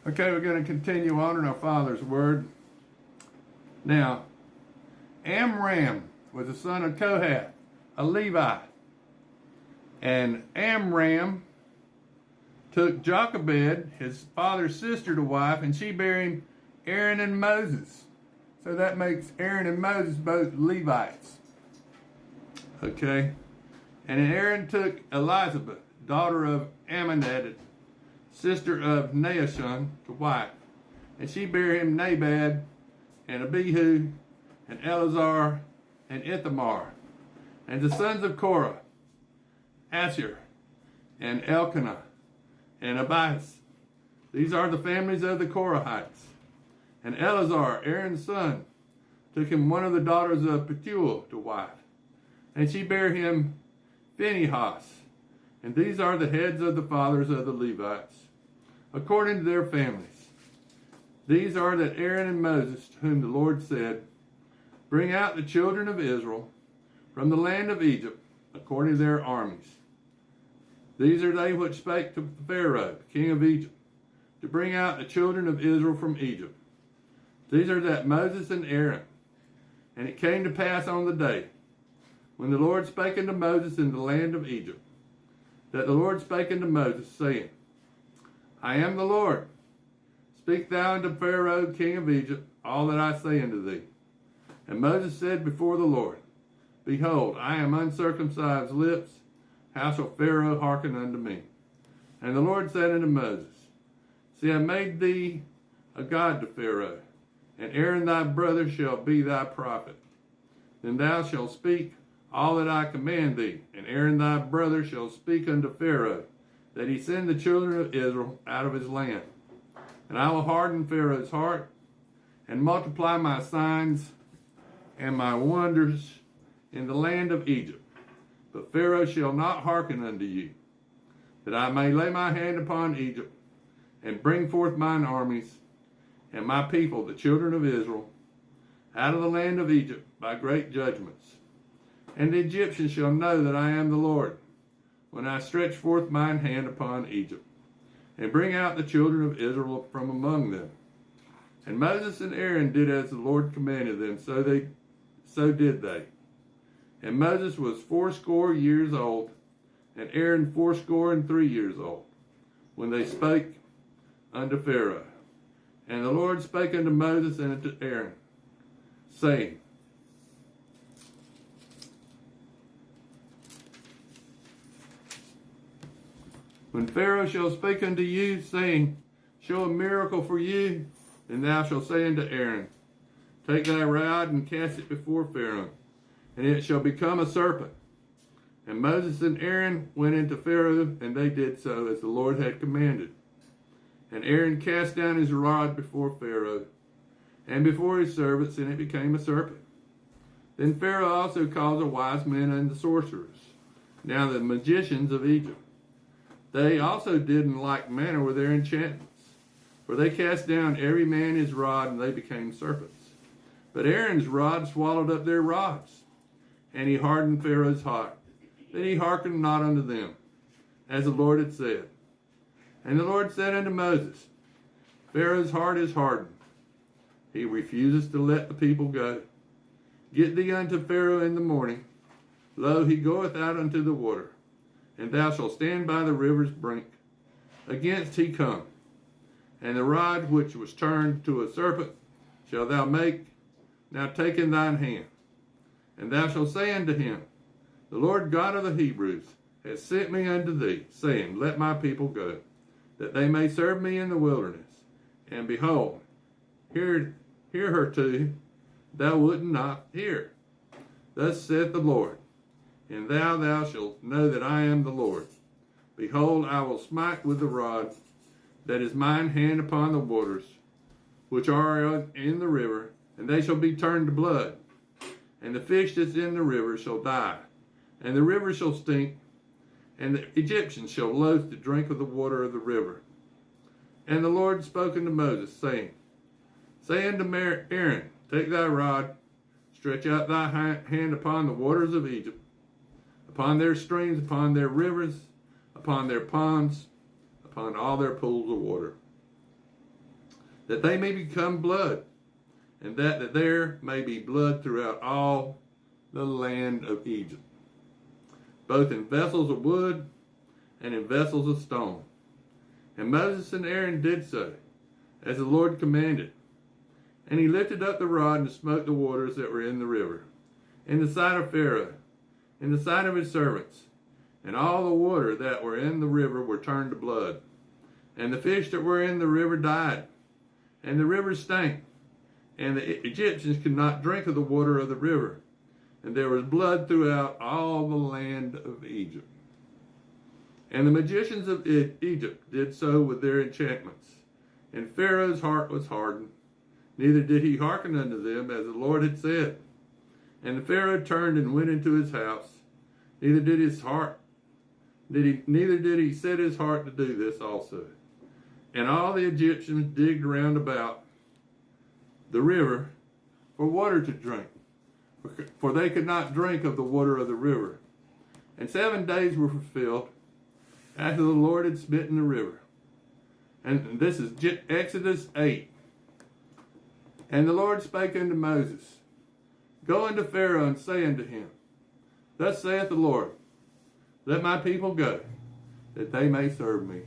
Okay, we're going to continue on in our Father's Word. Now, Amram was the son of Kohath, a Levite. And Amram took Jochebed, his father's sister, to wife, and she bare him Aaron and Moses. So that makes Aaron and Moses both Levites. Okay? And Aaron took Elizabeth, daughter of Amminadab, sister of Nahshon, to wife. And she bare him Nadab, and Abihu, and Eleazar, and Ithamar. And the sons of Korah, Asher, and Elkanah, and Abias. These are the families of the Korahites. And Eleazar, Aaron's son, took him one of the daughters of Pethuel to wife. And she bare him Phinehas. And these are the heads of the fathers of the Levites, according to their families. These are that Aaron and Moses, to whom the Lord said, Bring out the children of Israel from the land of Egypt, according to their armies. These are they which spake to Pharaoh, king of Egypt, to bring out the children of Israel from Egypt. These are that Moses and Aaron. And it came to pass on the day, when the Lord spake unto Moses in the land of Egypt, that the Lord spake unto Moses, saying, I am the Lord. Speak thou unto Pharaoh, king of Egypt, all that I say unto thee. And Moses said before the Lord, Behold, I am uncircumcised lips. How shall Pharaoh hearken unto me? And the Lord said unto Moses, See, I made thee a god to Pharaoh, and Aaron thy brother shall be thy prophet. Then thou shalt speak all that I command thee, and Aaron thy brother shall speak unto Pharaoh, that he send the children of Israel out of his land. And I will harden Pharaoh's heart, and multiply my signs and my wonders in the land of Egypt. But Pharaoh shall not hearken unto you, that I may lay my hand upon Egypt, and bring forth mine armies, and my people, the children of Israel, out of the land of Egypt by great judgments. And the Egyptians shall know that I am the Lord, when I stretch forth mine hand upon Egypt, and bring out the children of Israel from among them. And Moses and Aaron did as the Lord commanded them, so did they. And Moses was 80 years old, and Aaron 83 years old, when they spake unto Pharaoh. And the Lord spake unto Moses and unto Aaron, saying, When Pharaoh shall speak unto you, saying, Show a miracle for you, then thou shalt say unto Aaron, Take thy rod and cast it before Pharaoh, and it shall become a serpent. And Moses and Aaron went into Pharaoh, and they did so as the Lord had commanded. And Aaron cast down his rod before Pharaoh, and before his servants, and it became a serpent. Then Pharaoh also called the wise men and the sorcerers, now the magicians of Egypt. They also did in like manner with their enchantments, for they cast down every man his rod, and they became serpents. But Aaron's rod swallowed up their rods, and he hardened Pharaoh's heart, that he hearkened not unto them, as the Lord had said. And the Lord said unto Moses, Pharaoh's heart is hardened. He refuses to let the people go. Get thee unto Pharaoh in the morning. Lo, he goeth out unto the water, and thou shalt stand by the river's brink. Against he come. And the rod which was turned to a serpent shalt thou make. Now take in thine hand. And thou shalt say unto him, The Lord God of the Hebrews has sent me unto thee, saying, Let my people go, that they may serve me in the wilderness. And behold, hitherto thou wouldst not hear. Thus saith the Lord, And thou shalt know that I am the Lord. Behold, I will smite with the rod that is mine hand upon the waters, which are in the river, and they shall be turned to blood. And the fish that's in the river shall die, and the river shall stink, and the Egyptians shall loathe to drink of the water of the river. And the Lord spoke unto Moses, saying, Say unto Aaron, Take thy rod, stretch out thy hand upon the waters of Egypt, upon their streams, upon their rivers, upon their ponds, upon all their pools of water. that they may become blood, and that there may be blood throughout all the land of Egypt, both in vessels of wood and in vessels of stone. And Moses and Aaron did so, as the Lord commanded. And he lifted up the rod and smote the waters that were in the river, in the sight of Pharaoh, in the sight of his servants. And all the water that were in the river were turned to blood. And the fish that were in the river died, and the river stank. And the Egyptians could not drink of the water of the river. And there was blood throughout all the land of Egypt. And the magicians of Egypt did so with their enchantments. And Pharaoh's heart was hardened, neither did he hearken unto them as the Lord had said. And the Pharaoh turned and went into his house, neither did he set his heart to do this also. And all the Egyptians digged round about the river for water to drink, for they could not drink of the water of the river. And 7 days were fulfilled after the Lord had smitten the river. And this is Exodus 8. And the Lord spake unto Moses, Go unto Pharaoh and say unto him, Thus saith the Lord, Let my people go, that they may serve me.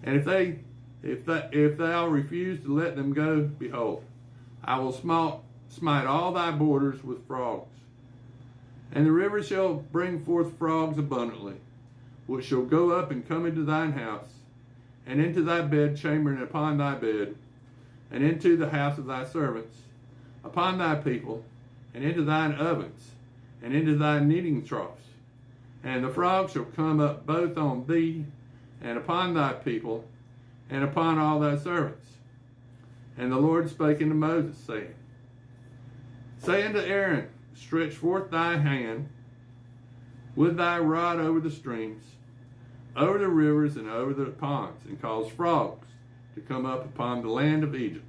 And if thou refuse to let them go, behold, I will smite all thy borders with frogs. And the river shall bring forth frogs abundantly, which shall go up and come into thine house, and into thy bedchamber, and upon thy bed, and into the house of thy servants, upon thy people, and into thine ovens, and into thy kneading troughs. And the frogs shall come up both on thee, and upon thy people, and upon all thy servants. And the Lord spake unto Moses, saying, Say unto Aaron, Stretch forth thy hand with thy rod over the streams, over the rivers, and over the ponds, and cause frogs to come up upon the land of Egypt.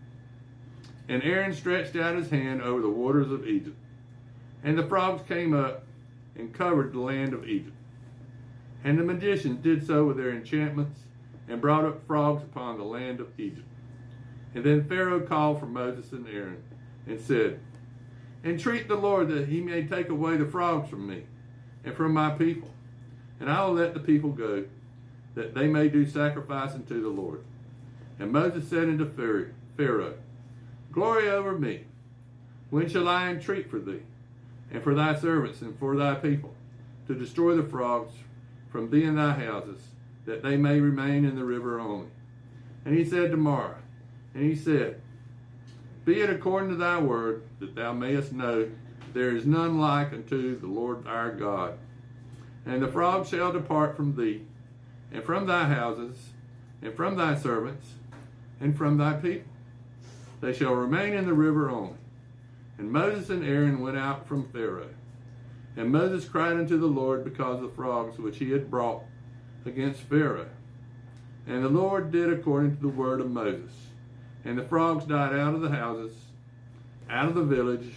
And Aaron stretched out his hand over the waters of Egypt, and the frogs came up and covered the land of Egypt. And the magicians did so with their enchantments, and brought up frogs upon the land of Egypt. And then Pharaoh called for Moses and Aaron, and said, Entreat the Lord that he may take away the frogs from me, and from my people, and I will let the people go, that they may do sacrifice unto the Lord. And Moses said unto Pharaoh, Glory over me, when shall I entreat for thee, and for thy servants, and for thy people, to destroy the frogs from thee and thy houses, that they may remain in the river only? And he said, Tomorrow. And he said, Be it according to thy word, that thou mayest know there is none like unto the Lord our God. And the frogs shall depart from thee, and from thy houses, and from thy servants, and from thy people. They shall remain in the river only. And Moses and Aaron went out from Pharaoh. And Moses cried unto the Lord because of the frogs which he had brought against Pharaoh. And the Lord did according to the word of Moses. And the frogs died out of the houses, out of the village,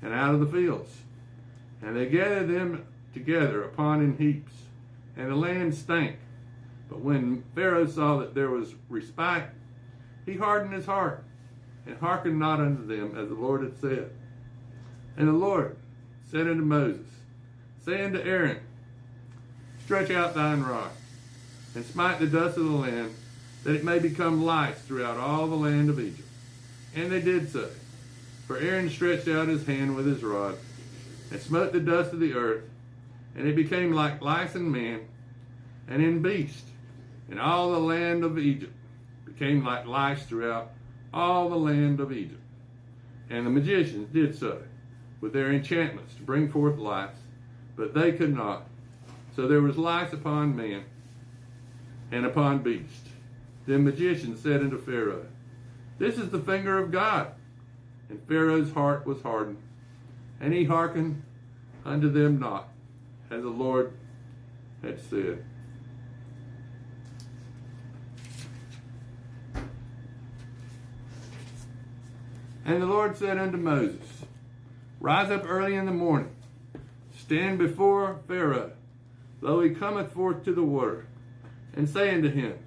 and out of the fields. And they gathered them together upon in heaps, and the land stank. But when Pharaoh saw that there was respite, he hardened his heart, and hearkened not unto them, as the Lord had said. And the Lord said unto Moses, Say unto Aaron, Stretch out thine rod, and smite the dust of the land, that it may become lice throughout all the land of Egypt. And they did so. For Aaron stretched out his hand with his rod, and smote the dust of the earth, and it became like lice in man, and in beast, and all the land of Egypt became like lice throughout all the land of Egypt. And the magicians did so with their enchantments to bring forth lice, but they could not. So there was lice upon man and upon beast. Then magicians said unto Pharaoh, This is the finger of God. And Pharaoh's heart was hardened, and he hearkened unto them not, as the Lord had said. And the Lord said unto Moses, Rise up early in the morning, stand before Pharaoh, though he cometh forth to the water, and say unto him,